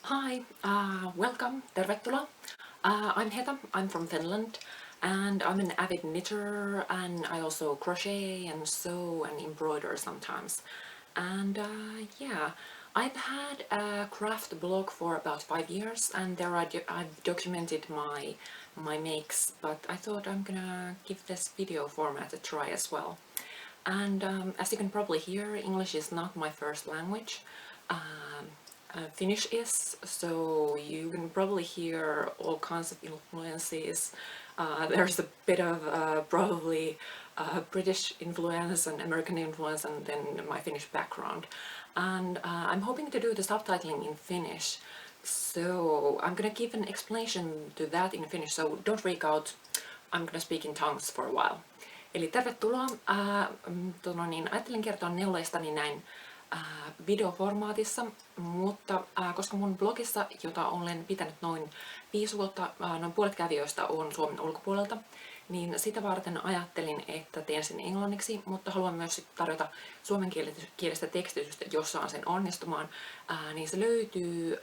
Hi, welcome, tervetuloa. I'm Heta, I'm from Finland, and I'm an avid knitter, and I also crochet and sew and embroider sometimes. And yeah, I've had a craft blog for about 5 years, and there I've documented my makes, but I thought I'm gonna give this video format a try as well. And as you can probably hear, English is not my first language. Finnish is, so you can probably hear all kinds of influences. There's a bit of probably British influence and American influence, and then my Finnish background. And I'm hoping to do the subtitling in Finnish, so I'm gonna give an explanation to that in Finnish, so don't freak out. I'm gonna speak in tongues for a while. Eli tervetuloa. Ajattelin kertoa neuleistani näin videoformaatissa, mutta koska mun blogissa, jota olen pitänyt noin 5 vuotta, noin puolet kävijöistä on Suomen ulkopuolelta, niin sitä varten ajattelin, että teen sen englanniksi, mutta haluan myös tarjota suomenkielistä tekstitystä, jos saan sen onnistumaan, niin se löytyy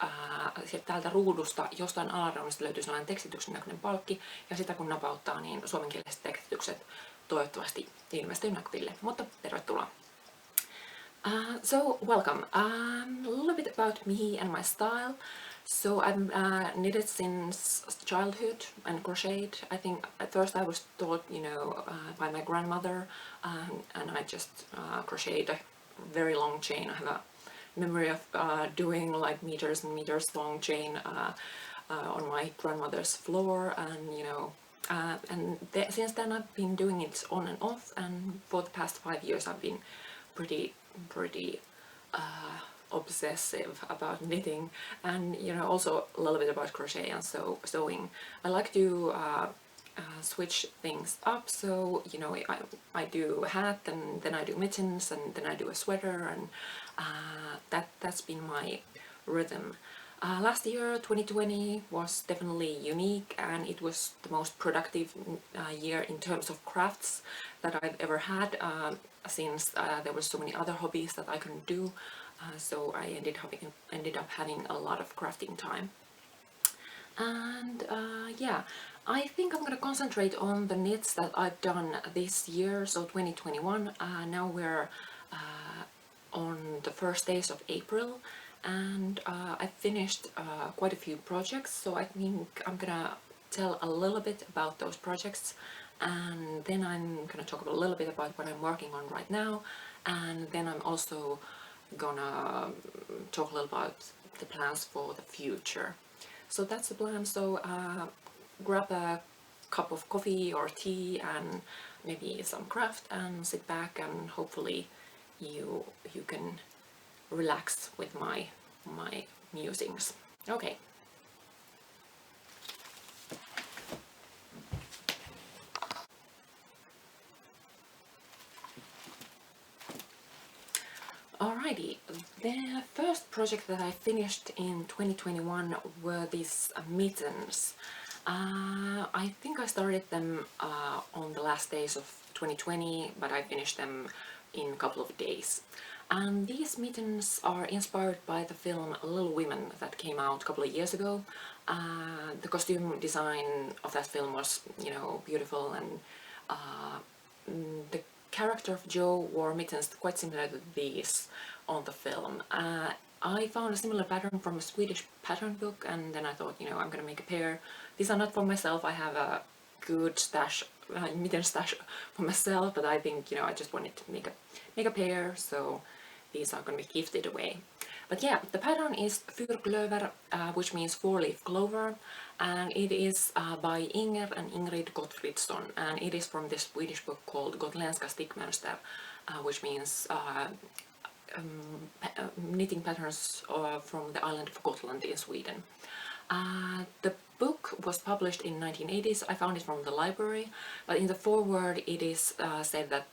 täältä ruudusta, jostain alareunasta löytyy sellainen tekstityksen näköinen palkki, ja sitä kun napauttaa, niin suomenkieliset tekstitykset toivottavasti ilmestyy näkyville, mutta tervetuloa. So welcome. A little bit about me and my style. So I've knitted since childhood and crocheted. I think at first I was taught, by my grandmother, and I just crocheted a very long chain. I have a memory of doing like meters and meters long chain on my grandmother's floor, and since then I've been doing it on and off, and for the past 5 years I've been pretty obsessive about knitting, and also a little bit about crochet and sewing. I like to switch things up, so I do a hat, and then I do mittens, and then I do a sweater, and that's been my rhythm. Last year, 2020, was definitely unique, and it was the most productive year in terms of crafts that I've ever had, since there were so many other hobbies that I couldn't do, so I ended up having a lot of crafting time. And yeah, I think I'm gonna concentrate on the knits that I've done this year, so 2021. Now we're on the first days of April, and I finished quite a few projects, so I think I'm gonna tell a little bit about those projects, and then I'm gonna talk a little bit about what I'm working on right now, and then I'm also gonna talk a little about the plans for the future. So that's the plan. So grab a cup of coffee or tea and maybe some craft, and sit back, and hopefully you can relax with my musings. Okay. Alrighty, the first project that I finished in 2021 were these mittens. I think I started them on the last days of 2020, but I finished them in a couple of days. And these mittens are inspired by the film Little Women that came out a couple of years ago. The costume design of that film was, beautiful, and the character of Joe wore mittens quite similar to these on the film. I found a similar pattern from a Swedish pattern book, and then I thought, I'm gonna make a pair. These are not for myself. I have a good stash, mitten stash for myself, but I think, I just wanted to make a pair, so these are gonna be gifted away. But yeah, the pattern is Fyrklöver, which means 4-leaf clover, and it is by Inger and Ingrid Gottfridsson, and it is from this Swedish book called Gotländska Stickmönster, which means knitting patterns from the island of Gotland in Sweden. The book was published in 1980s. I found it from the library, but in the foreword it is said that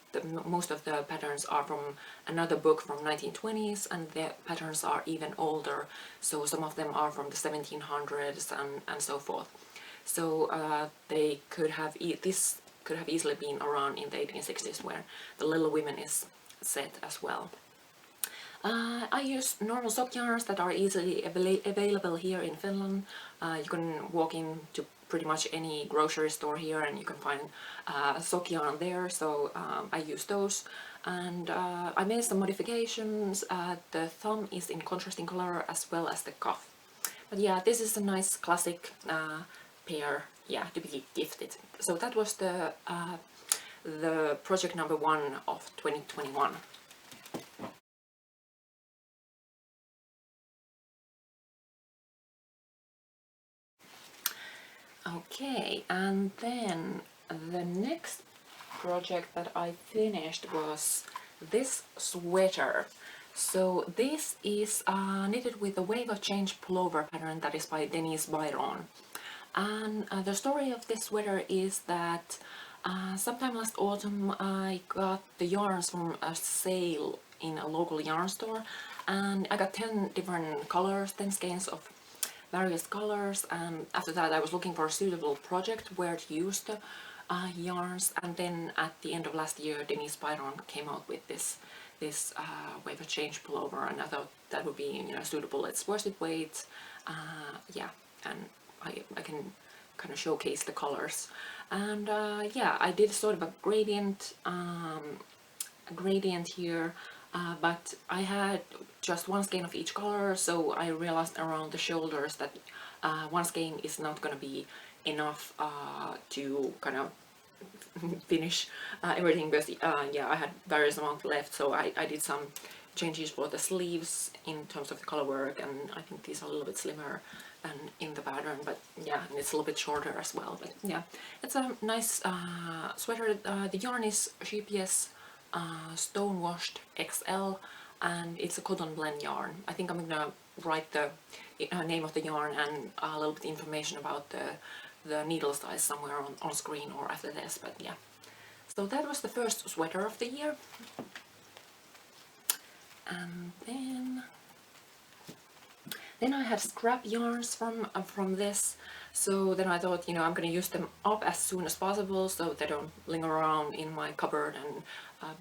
most of the patterns are from another book from 1920s, and the patterns are even older, so some of them are from the 1700s and so forth. So this could have easily been around in the 1860s, where the Little Women is set as well. I use normal sock yarns that are easily available here in Finland. You can walk into pretty much any grocery store here and you can find sock yarn there, so I use those. And I made some modifications. The thumb is in contrasting color as well as the cuff. But yeah, this is a nice classic pair, yeah, to be gifted. So that was the project number 1 of 2021. Okay, and then the next project that I finished was this sweater. So this is knitted with a Wave of Change pullover pattern that is by Denise Bayron. And the story of this sweater is that sometime last autumn I got the yarns from a sale in a local yarn store, and I got 10 different colors, 10 skeins of various colors, and after that I was looking for a suitable project where to use the yarns, and then at the end of last year Denise Bayron came out with this Wave of Change pullover, and I thought that would be, you know, suitable. It's worsted weight, yeah, and I can kind of showcase the colors. And yeah, I did sort of a gradient here, but I had just one skein of each color, so I realized around the shoulders that one skein is not going to be enough to kind of finish everything, but yeah, I had various amounts left, so I did some changes for the sleeves in terms of the color work, and I think these are a little bit slimmer than in the pattern, but yeah, and it's a little bit shorter as well. But yeah, it's a nice sweater. The yarn is GPS Stone Washed XL, and it's a cotton blend yarn. I think I'm gonna write the name of the yarn and a little bit information about the needle size somewhere on screen or after this, but yeah. So that was the first sweater of the year. And then I had scrap yarns from this, so then I thought, you know, I'm gonna use them up as soon as possible so they don't linger around in my cupboard and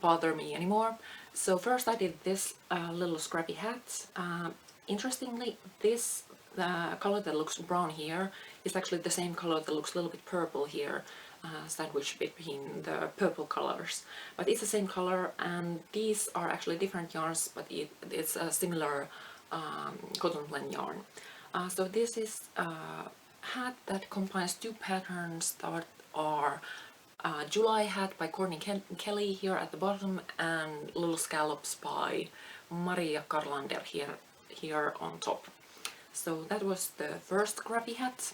bother me anymore. So first I did this little scrappy hat. Interestingly, this color that looks brown here is actually the same color that looks a little bit purple here, sandwiched between the purple colors. But it's the same color, and these are actually different yarns, but it's a similar cotton blend yarn. So this is a hat that combines two patterns that are July hat by Courtney Kelley here at the bottom, and Little Scallops by Maria Carlander here on top. So that was the first scrappy hat.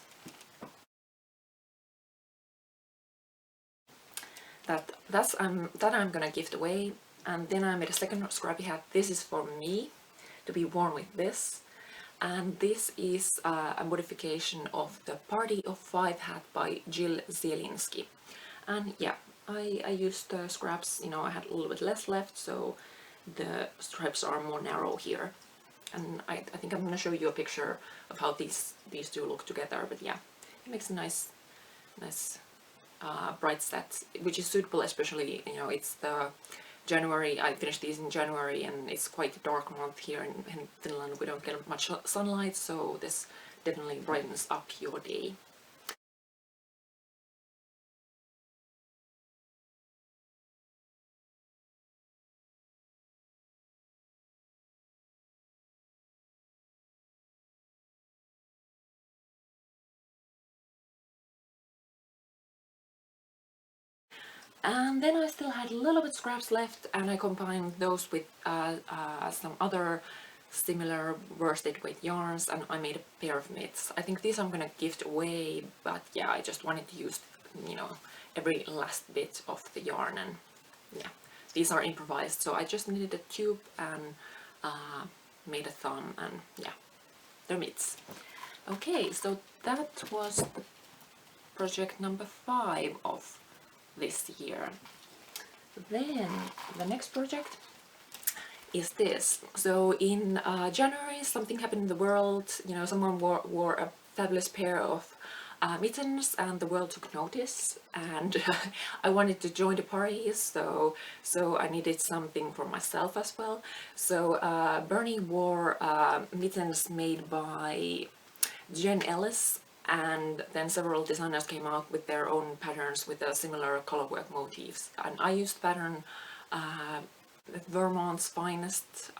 That I'm gonna gift away. And then I made a second scrappy hat. This is for me to be worn with this. And this is a modification of the Party of 5 hat by Zielinski. And yeah, I used the scraps, you know, I had a little bit less left, so the stripes are more narrow here. And I think I'm gonna show you a picture of how these two look together, but yeah, it makes a nice bright set, which is suitable, especially, you know, it's the January. I finished these in January, and it's quite a dark month here in Finland. We don't get much sunlight, so this definitely brightens up your day. And then I still had a little bit scraps left, and I combined those with some other similar worsted weight yarns, and I made a pair of mitts. I think these I'm gonna gift away, but yeah, I just wanted to use, you know, every last bit of the yarn, and yeah, these are improvised, so I just needed a tube and made a thumb, and yeah, they're mitts. Okay, so that was the project number 5 of this year. Then the next project is this. So in January something happened in the world. You know, someone wore a fabulous pair of mittens, and the world took notice, and I wanted to join the party, so I needed something for myself as well. So Bernie wore mittens made by Jen Ellis, and then several designers came out with their own patterns with similar colorwork motifs, and I used pattern Vermont's finest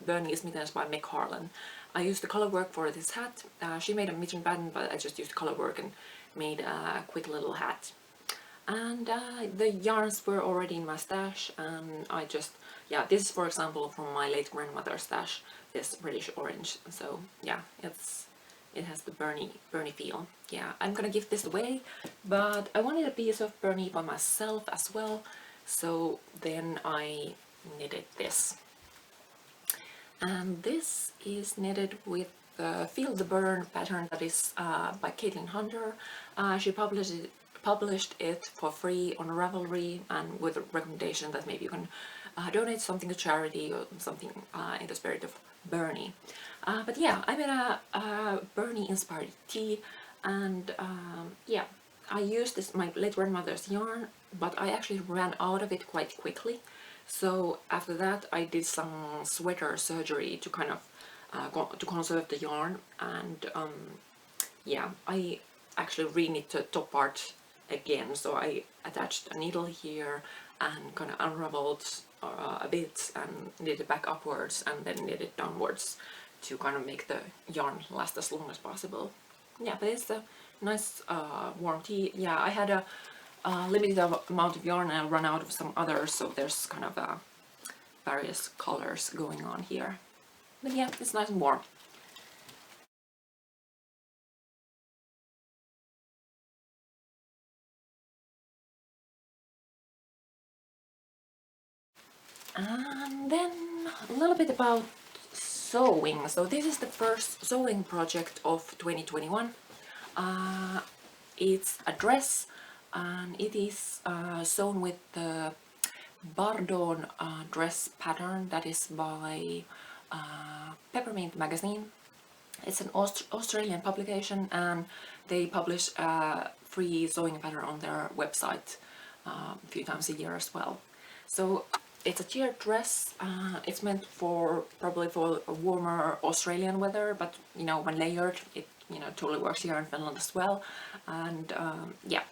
Bernese mittens by Harlan. I used the color work for this hat. She made a mitten pattern, but I just used color work and made a quick little hat. And the yarns were already in my stash, and I just, yeah, this is for example from my late grandmother's stash, this reddish orange. So yeah, it has the Bernie feel. Yeah, I'm gonna give this away, but I wanted a piece of Bernie by myself as well, so then I knitted this. And this is knitted with the Feel the Burn pattern that is by Caitlin Hunter. She published it for free on Ravelry, and with a recommendation that maybe you can donate something to charity or something in the spirit of Bernie. But yeah, I made a Bernie inspired tee, and yeah, I used this my late grandmother's yarn, but I actually ran out of it quite quickly. So after that I did some sweater surgery to kind of to conserve the yarn, and yeah, I actually re-knit the top part again. So I attached a needle here and kind of unraveled a bit and knit it back upwards and then knit it downwards to kind of make the yarn last as long as possible. Yeah, but it's a nice warm tee. Yeah, I had a limited amount of yarn and I run out of some others, so there's kind of various colors going on here. But yeah, it's nice and warm. And then a little bit about sewing. So this is the first sewing project of 2021. It's a dress, and it is sewn with the Bardon dress pattern that is by Peppermint magazine. It's an Australian publication, and they publish a free sewing pattern on their website a few times a year as well. So it's a tiered dress. It's meant for probably for a warmer Australian weather, but you know, when layered, it totally works here in Finland as well. And yeah,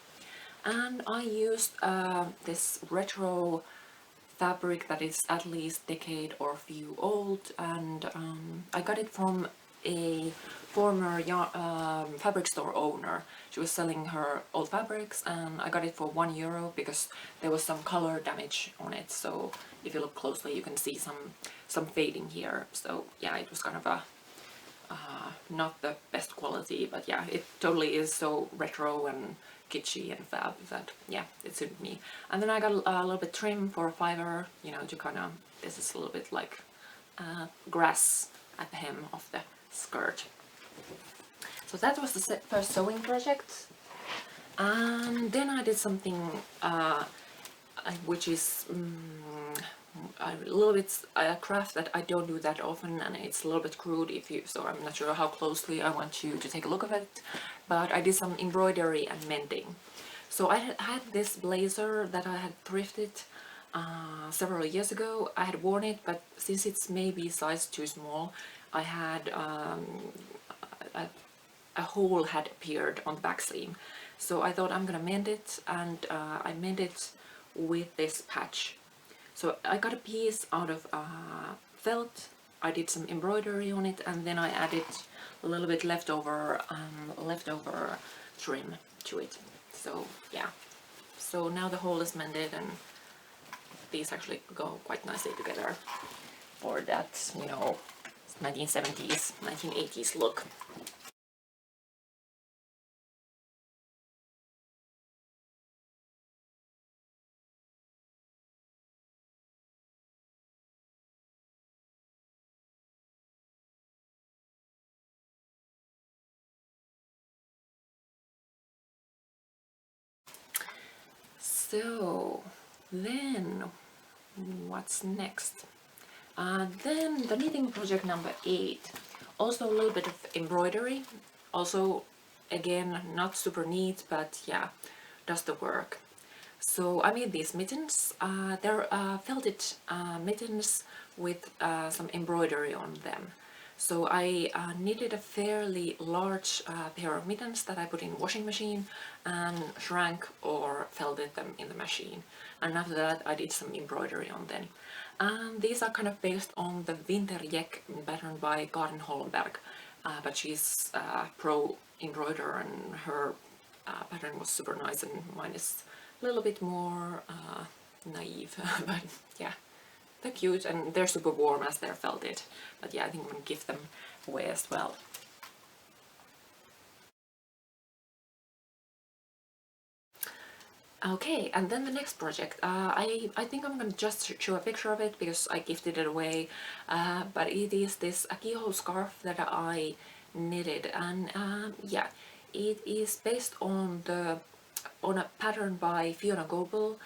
and I used this retro fabric that is at least decade or few old, and I got it from a former fabric store owner. She was selling her old fabrics, and I got it for €1 because there was some color damage on it. So if you look closely, you can see some fading here. So yeah, it was kind of a not the best quality, but yeah, it totally is so retro and kitschy and fab that yeah, it suited me. And then I got a little bit trim for a $5, you know, to kind of, this is a little bit like grass at the hem of the skirt. So that was the first sewing project. And then I did something which is a little bit a craft that I don't do that often, and it's a little bit crude so I'm not sure how closely I want you to take a look at it, but I did some embroidery and mending. So I had this blazer that I had thrifted several years ago. I had worn it, but since it's maybe size too small, I had a hole had appeared on the back seam. So I thought I'm gonna mend it, and I mend it with this patch. So I got a piece out of felt, I did some embroidery on it, and then I added a little bit leftover trim to it. So yeah, so now the hole is mended, and these actually go quite nicely together for that, you know, 1970s, 1980s look. So then what's next? Then the knitting project number 8, also a little bit of embroidery, also again, not super neat, but yeah, does the work. So I made these mittens. They're felted mittens with some embroidery on them. So I knitted a fairly large pair of mittens that I put in washing machine and shrank or felted them in the machine. And after that I did some embroidery on them. And these are kind of based on the Vintergäck pattern by Karin Holmberg. But she's pro embroiderer and her pattern was super nice, and mine is a little bit more naive. But yeah, they're cute and they're super warm as they're felted. But yeah, I think I'm gonna give them away as well. Okay, and then the next project. I think I'm gonna just show a picture of it because I gifted it away. But it is this a keyhole scarf that I knitted, and yeah, it is based on a pattern by Fiona Goble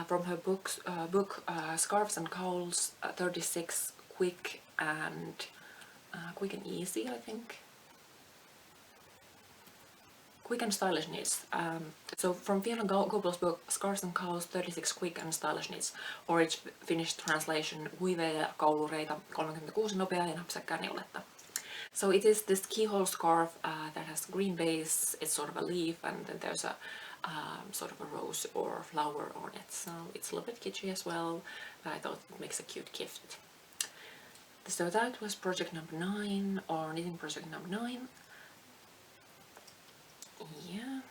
from her book Scarves and Cowls 36 quick and easy, I think. Quick and stylish knits. So from Fiona Goble's book Scarves and Cowls 36 quick and stylish knits, or its Finnish translation Huiveja, kaulureita, 36 nopeaa ja näpsäkkää neuletta. So it is this keyhole scarf that has green base, it's sort of a leaf, and then there's a sort of a rose or flower on it. So it's a little bit kitschy as well, but I thought it makes a cute gift. So that was project number 9, or knitting project number 9. Yeah.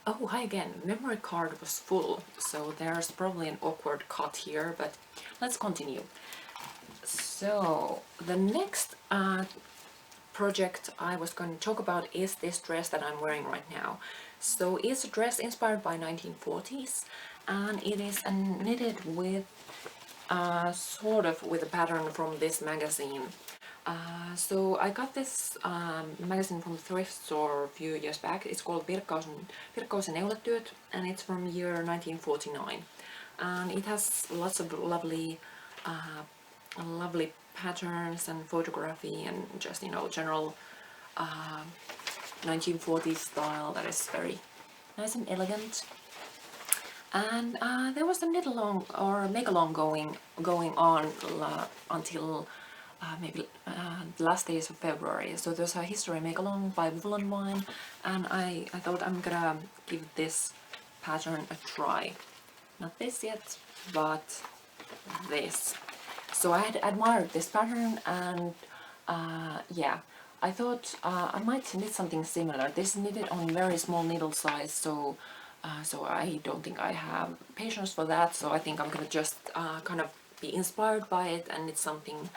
Oh, hi again. Memory card was full, so there's probably an awkward cut here, but let's continue. So the next project I was going to talk about is this dress that I'm wearing right now. So it's a dress inspired by 1940s, and it is knitted with sort of with a pattern from this magazine. So I got this magazine from the thrift store a few years back. It's called Pirkkaus ja Neuletyöt, and it's from year 1949. And it has lots of lovely patterns and photography and just, you know, general 1940s style that is very nice and elegant. And there was a knit along or make along going on until maybe the last days of February. So there's a history make along by Woolen Wine, and I thought I'm gonna give this pattern a try. Not this yet, but this. So I had admired this pattern, and yeah, I thought I might knit something similar. This is knitted on very small needle size, so I don't think I have patience for that. So I think I'm gonna just kind of be inspired by it and knit something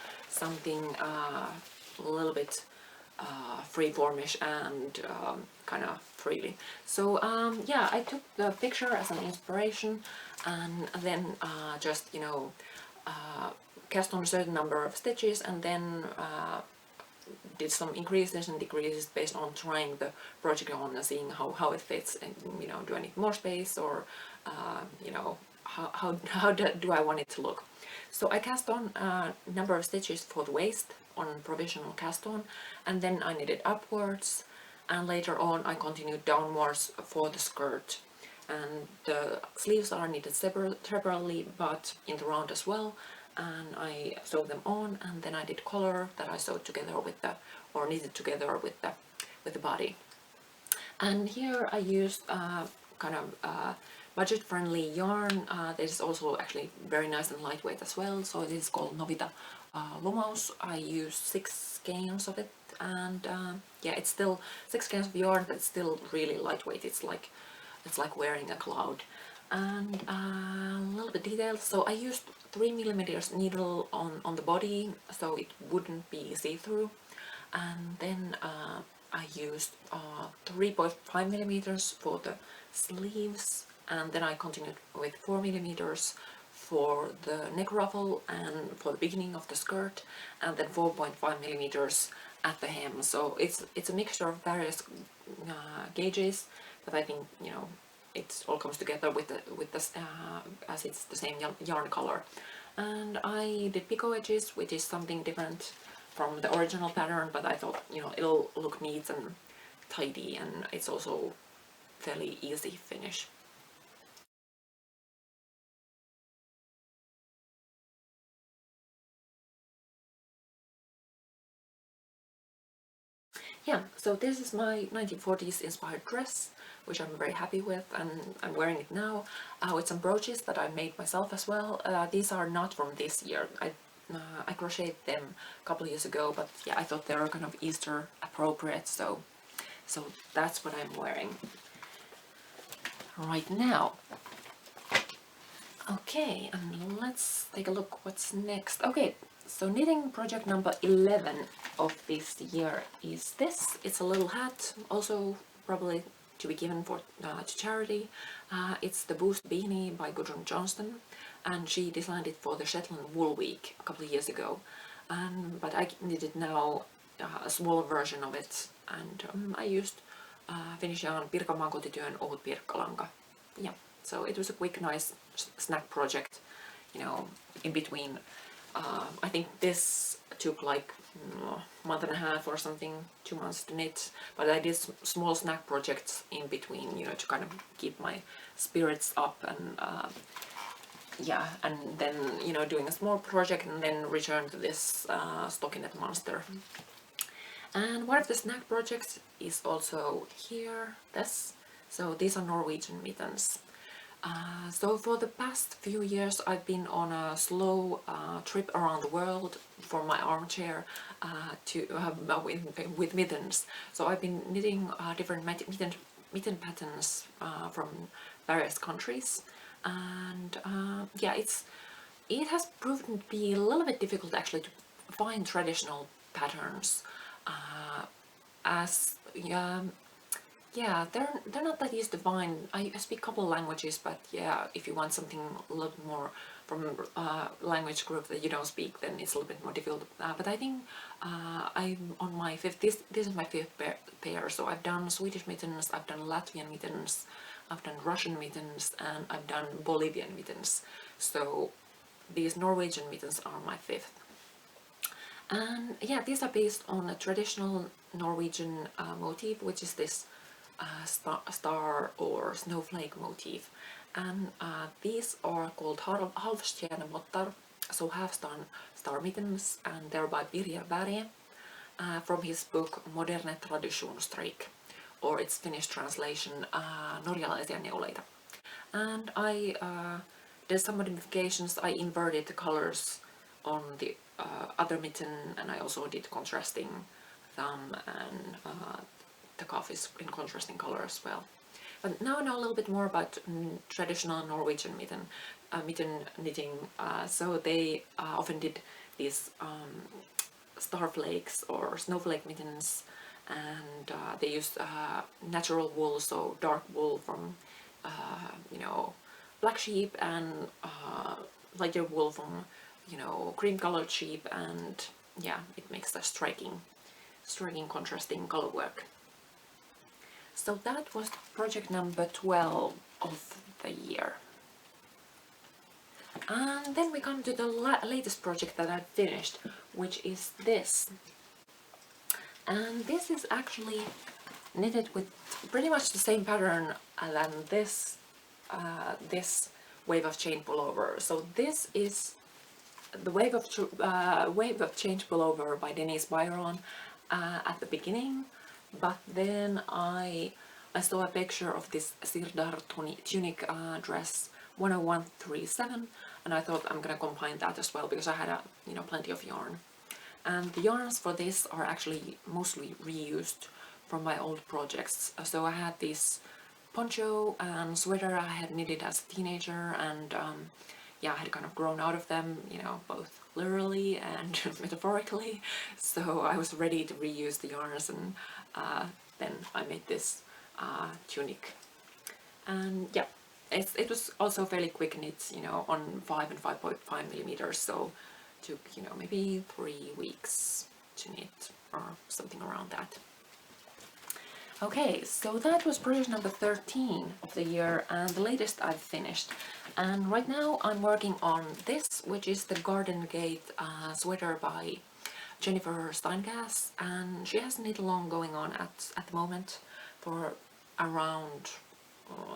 a little bit freeformish and kind of freely. So yeah, I took the picture as an inspiration, and then just, you know, cast on a certain number of stitches, and then did some increases and decreases based on trying the project on and seeing how it fits, and, you know, do I need more space, or you know, how do I want it to look. So I cast on a number of stitches for the waist on provisional cast on, and then I knitted upwards, and later on I continued downwards for the skirt. And the sleeves are knitted separately but in the round as well, and I sewed them on, and then I did collar that I sewed together with the, or knitted together with the body. And here I used kind of budget-friendly yarn. This is also actually very nice and lightweight as well. So it is called Novita Lumos. I used 6 skeins of it, and yeah, it's still 6 skeins of yarn, but it's still really lightweight. It's like wearing a cloud. And a little bit detailed. So I used 3mm needle on the body, so it wouldn't be see-through. And then I used 3.5mm for the sleeves, and then I continued with 4mm for the neck ruffle and for the beginning of the skirt, and then 4.5 millimeters at the hem. So it's a mixture of various gauges, but I think, you know, it all comes together with this as it's the same yarn color. And I did picot edges, which is something different from the original pattern, but I thought, you know, it'll look neat and tidy, and it's also fairly easy finish. Yeah, so this is my 1940s inspired dress, which I'm very happy with, and I'm wearing it now with some brooches that I made myself as well. These are not from this year. I crocheted them a couple of years ago, but yeah, I thought they were kind of Easter appropriate, so that's what I'm wearing right now. Okay, and let's take a look what's next. Okay, so knitting project number 11 of this year is this. It's a little hat, also probably to be given for to charity. It's the Boost Beanie by Gudrun Johnston, and she designed it for the Shetland Wool Week a couple of years ago. But I knitted now a smaller version of it, and I used Finnish yarn Pirkanmaan kotityön ohut pirkkalanka. Yeah, so it was a quick, nice snack project, you know, in between. I think this took like a month and a half or something, 2 months to knit, but I did small snack projects in between, you know, to kind of keep my spirits up, and yeah, and then, you know, doing a small project and then return to this stockinette monster. And one of the snack projects is also here, this. So these are Norwegian mittens. So for the past few years I've been on a slow trip around the world for my armchair with mittens. So I've been knitting different mitten patterns from various countries, and yeah, it has proven to be a little bit difficult actually to find traditional patterns, as yeah, they're not that easy to find. I speak a couple of languages, but yeah, if you want something a little more from a language group that you don't speak, then it's a little bit more difficult. But I think I'm on my fifth. This is my fifth pair. So I've done Swedish mittens, I've done Latvian mittens, I've done Russian mittens, and I've done Bolivian mittens. So these Norwegian mittens are my fifth. And yeah, these are based on a traditional Norwegian motif, which is this star or snowflake motif, and these are called halvstjärnemottar, so half-star mittens, and they're by Birger Berge from his book Moderne Traditionsstrejk, or its Finnish translation Norjalaisia neuleita. And I did some modifications. I inverted the colors on the other mitten, and I also did contrasting thumb, and the cuff is in contrasting color as well. But now I know a little bit more about traditional Norwegian mitten knitting. So they often did these starflakes or snowflake mittens, and they used natural wool, so dark wool from you know, black sheep, and lighter wool from, you know, cream colored sheep, and yeah, it makes a striking contrasting color work. So that was project number 12 of the year. And then we come to the latest project that I finished, which is this. And this is actually knitted with pretty much the same pattern than this wave of chain pullover. So this is the wave of change pullover by Denise Bayron at the beginning, but then I saw a picture of this Sirdar tunic dress 10137, and I thought I'm gonna combine that as well because I had plenty of yarn. And the yarns for this are actually mostly reused from my old projects. So I had this poncho and sweater I had knitted as a teenager, and yeah, I had kind of grown out of them, both literally and metaphorically. So I was ready to reuse the yarns, and then I made this tunic. And yeah, it was also fairly quick knit, you know, on 5 and 5.5 millimeters, so took, you know, maybe 3 weeks to knit or something around that. Okay, so that was project number 13 of the year and the latest I've finished. And right now I'm working on this, which is the Garden Gate sweater by Jennifer Steingass, and she has knit along going on at the moment for around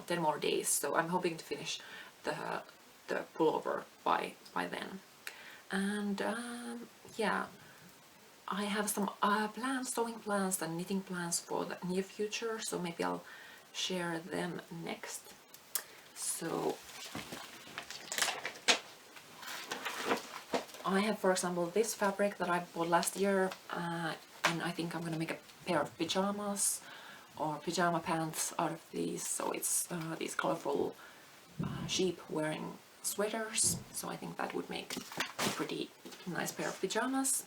10 more days, so I'm hoping to finish the pullover by then. And yeah, I have some plans, sewing plans and knitting plans for the near future, so maybe I'll share them next. So I have, for example, this fabric that I bought last year, and I think I'm gonna make a pair of pajamas or pajama pants out of these. So it's these colorful sheep wearing sweaters, so I think that would make a pretty nice pair of pajamas.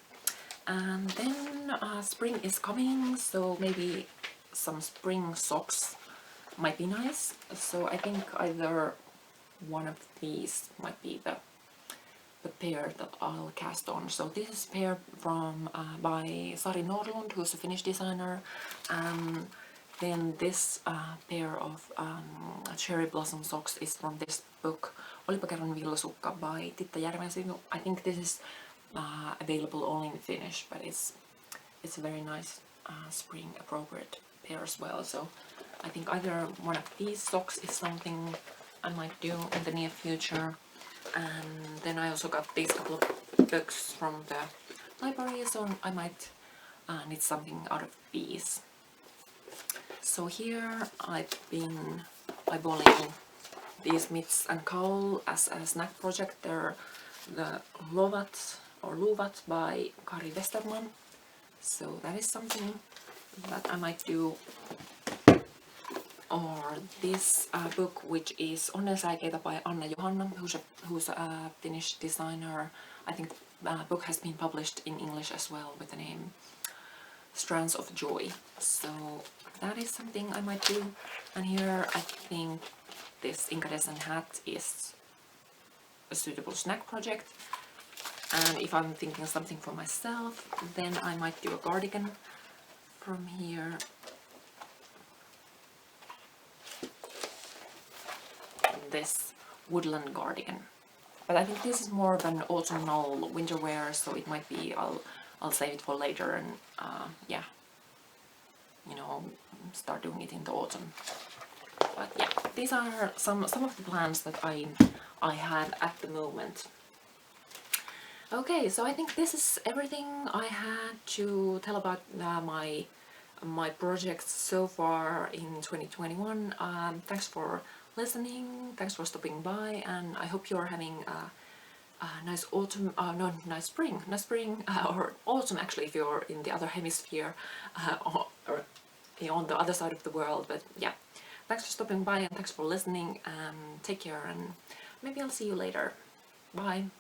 And then spring is coming, so maybe some spring socks might be nice. So I think either one of these might be the pair that I'll cast on. So this is a pair from by Sari Nordlund, who's a Finnish designer. Then this pair of cherry blossom socks is from this book Olipa kerran villasukka by Titta Järvensivu. I think this is available only in Finnish, but it's a very nice spring appropriate pair as well. So I think either one of these socks is something I might do in the near future. And then I also got these couple of books from the library, so I might knit something out of these. So here I've been eyeballing these mitts and cowl as a snack project. They're the Lovat or Luvat by Kari Westerman. So that is something that I might do. Or this book, which is Onnensäikeitä by Anna Johanna, who's a Finnish designer. I think the book has been published in English as well with the name Strands of Joy. So that is something I might do. And here I think this incandescent hat is a suitable snack project. And if I'm thinking something for myself, then I might do a cardigan from here. This woodland cardigan, but I think this is more of an autumnal winter wear, so it might be I'll save it for later and yeah, you know, start doing it in the autumn. But yeah, these are some of the plans that I had at the moment. Okay, so I think this is everything I had to tell about my projects so far in 2021. Thanks for listening, thanks for stopping by, and I hope you're having a nice autumn, no, nice spring, or autumn actually if you're in the other hemisphere, or on the other side of the world. But yeah, thanks for stopping by and thanks for listening, and take care, and maybe I'll see you later. Bye.